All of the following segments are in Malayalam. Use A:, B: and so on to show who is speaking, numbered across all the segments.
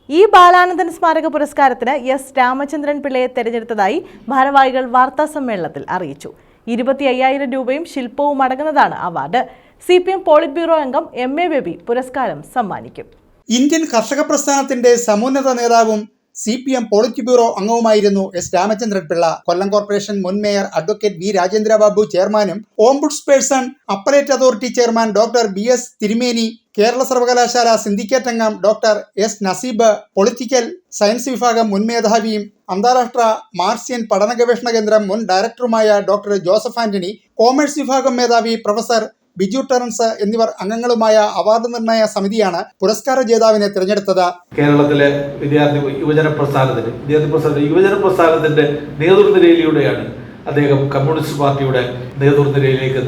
A: ഈ ബാലാനന്ദൻ സ്മാരക പുരസ്കാരത്തിന് എസ് രാമചന്ദ്രൻ പിള്ളയെ തെരഞ്ഞെടുത്തതായി ഭാരവാഹികൾ വാർത്താസമ്മേളനത്തിൽ അറിയിച്ചു. 25,000 രൂപയും ശില്പവും അടങ്ങുന്നതാണ് അവാർഡ്. CPM പോളിറ്റ് ബ്യൂറോ അംഗം MA ബേബി പുരസ്കാരം സമ്മാനിക്കും.
B: ഇന്ത്യൻ കർഷക പ്രസ്ഥാനത്തിന്റെ സമുന്നത നേതാവും CPM പോളിറ്റ് ബ്യൂറോ അംഗവുമായിരുന്നു എസ് രാമചന്ദ്രൻ പിള്ള. കൊല്ലം കോർപ്പറേഷൻ മുൻ മേയർ അഡ്വക്കേറ്റ് വി രാജേന്ദ്രബാബു ചെയർമാനും ombudsperson appellate authority chairman doctor BS Thirumeni, Kerala സർവകലാശാല സിൻഡിക്കേറ്റ് അംഗം doctor S Naseeb, political science വിഭാഗം മുൻ മേധാവിയും അന്താരാഷ്ട്ര മാർസിയൻ പഠന ഗവേഷണ കേന്ദ്രം മുൻ ഡയറക്ടറുമായ ഡോക്ടർ ജോസഫ് ആന്റണി, കോമേഴ്സ് വിഭാഗം മേധാവി പ്രൊഫസർ ബിജു ടെറൻസ് എന്നിവർ അംഗങ്ങളുമായ അവാർഡ് നിർണയ സമിതിയാണ് പുരസ്കാര ജേതാവിനെ തിരഞ്ഞെടുത്തത്.
C: കേരളത്തിലെ യുവജന പ്രസ്ഥാനത്തിന്റെ നേതൃനിരയിലൂടെയാണ് അദ്ദേഹം കമ്മ്യൂണിസ്റ്റ് പാർട്ടിയുടെ നേതൃനിരയിലേക്ക്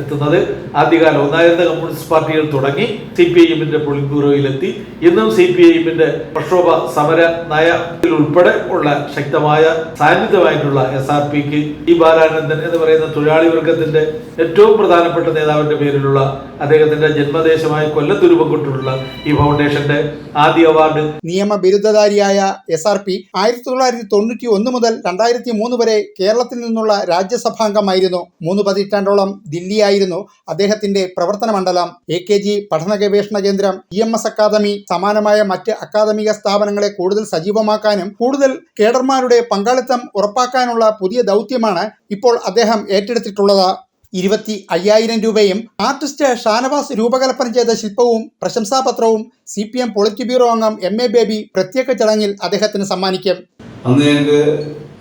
C: എത്തുന്നത്. ആദ്യകാല ഒന്നായിരുന്ന കമ്മ്യൂണിസ്റ്റ് പാർട്ടികൾ തുടങ്ങി CPIMന്റെ പോളിറ്റ് ബ്യൂറോയിലെത്തി. ഇന്നും CPIMന്റെ പ്രക്ഷോഭ സമര നയത്തിൽ ഉൾപ്പെടെ ഉള്ള ശക്തമായ സാന്നിധ്യമായിട്ടുള്ള SRPക്ക് ഈ ബാലാനന്ദൻ എന്ന് പറയുന്ന തൊഴിലാളി വർഗത്തിന്റെ ഏറ്റവും പ്രധാനപ്പെട്ട നേതാവിന്റെ പേരിലുള്ള അദ്ദേഹത്തിന്റെ ജന്മദേശമായ കൊല്ലത്ത് രൂപം കൊണ്ടുള്ള ഈ ഫൗണ്ടേഷന്റെ ആദ്യ അവാർഡ്.
B: നിയമ ബിരുദധാരിയായ SRP 1991 മുതൽ 2003 വരെ കേരളത്തിൽ നിന്നുള്ള രാജ്യസഭാംഗമായിരുന്നു. 3 പതിറ്റാണ്ടോളം ദില്ലിയായിരുന്നു അദ്ദേഹത്തിന്റെ പ്രവർത്തന മണ്ഡലം. AKG പഠന ഗവേഷണ കേന്ദ്രം, EMS അക്കാദമി, സമാനമായ മറ്റ് അക്കാദമിക സ്ഥാപനങ്ങളെ കൂടുതൽ സജീവമാക്കാനും കൂടുതൽ കേഡർമാരുടെ പങ്കാളിത്തം ഉറപ്പാക്കാനുള്ള പുതിയ ദൗത്യമാണ് ഇപ്പോൾ അദ്ദേഹം ഏറ്റെടുത്തിട്ടുള്ളത്. 25,000 രൂപയും ആർട്ടിസ്റ്റ് ഷാനവാസ് രൂപകൽപ്പന ചെയ്ത ശില്പവും പ്രശംസാപത്രവും CPM പോളിറ്റ് ബ്യൂറോ അംഗം MA ബേബി പ്രത്യേക ചടങ്ങിൽ അദ്ദേഹത്തിന് സമ്മാനിക്കും.
D: അന്ന് ഞങ്ങൾക്ക്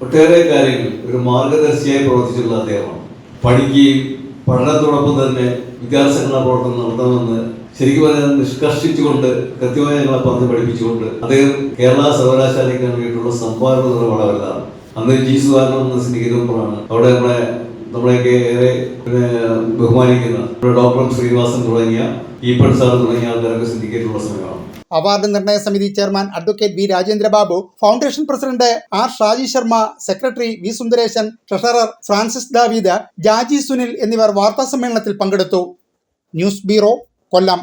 D: ഒട്ടേറെ കാര്യങ്ങൾ ഒരു മാർഗദർശിയായി പ്രവർത്തിച്ചിട്ടുള്ള അദ്ദേഹമാണ്. പഠിക്കുകയും പഠനത്തോടൊപ്പം തന്നെ വിദ്യാസംഘടനാ പ്രവർത്തനം നടത്തണമെന്ന് ശരിക്കും പറഞ്ഞാൽ നിഷ്കർഷിച്ചുകൊണ്ട് കൃത്യമായി ഞങ്ങളെ പറഞ്ഞ് പഠിപ്പിച്ചുകൊണ്ട് അദ്ദേഹം കേരള സർവകലാശാലയ്ക്ക് നൽകിയിട്ടുള്ള സംഭാവന വളരെ വലുതാണ്. അന്ന് G സുധാകരൻ എന്ന സിൻഡിക്കേറ്റ് മെമ്പറാണ്. അവിടെ നമ്മളെയൊക്കെ ഏറെ ബഹുമാനിക്കുന്ന ഡോക്ടർ ശ്രീനിവാസൻ തുടങ്ങിയ ഈപ്പൺ സാർ തുടങ്ങിയ ആൾക്കാരൊക്കെ സിൻഡിക്കേറ്റുള്ള സമയമാണ്.
B: അവാർഡ് നിർണയ സമിതി chairman advocate V Rajendrababu, foundation president R Shaji Sharma, secretary V Sundaresan, treasurer Francis Daveed, Jaji Sunil എന്നിവർ വാർത്താസമ്മേളനത്തിൽ പങ്കെടുത്തു. ന്യൂസ് ബ്യൂറോ, കൊല്ലം.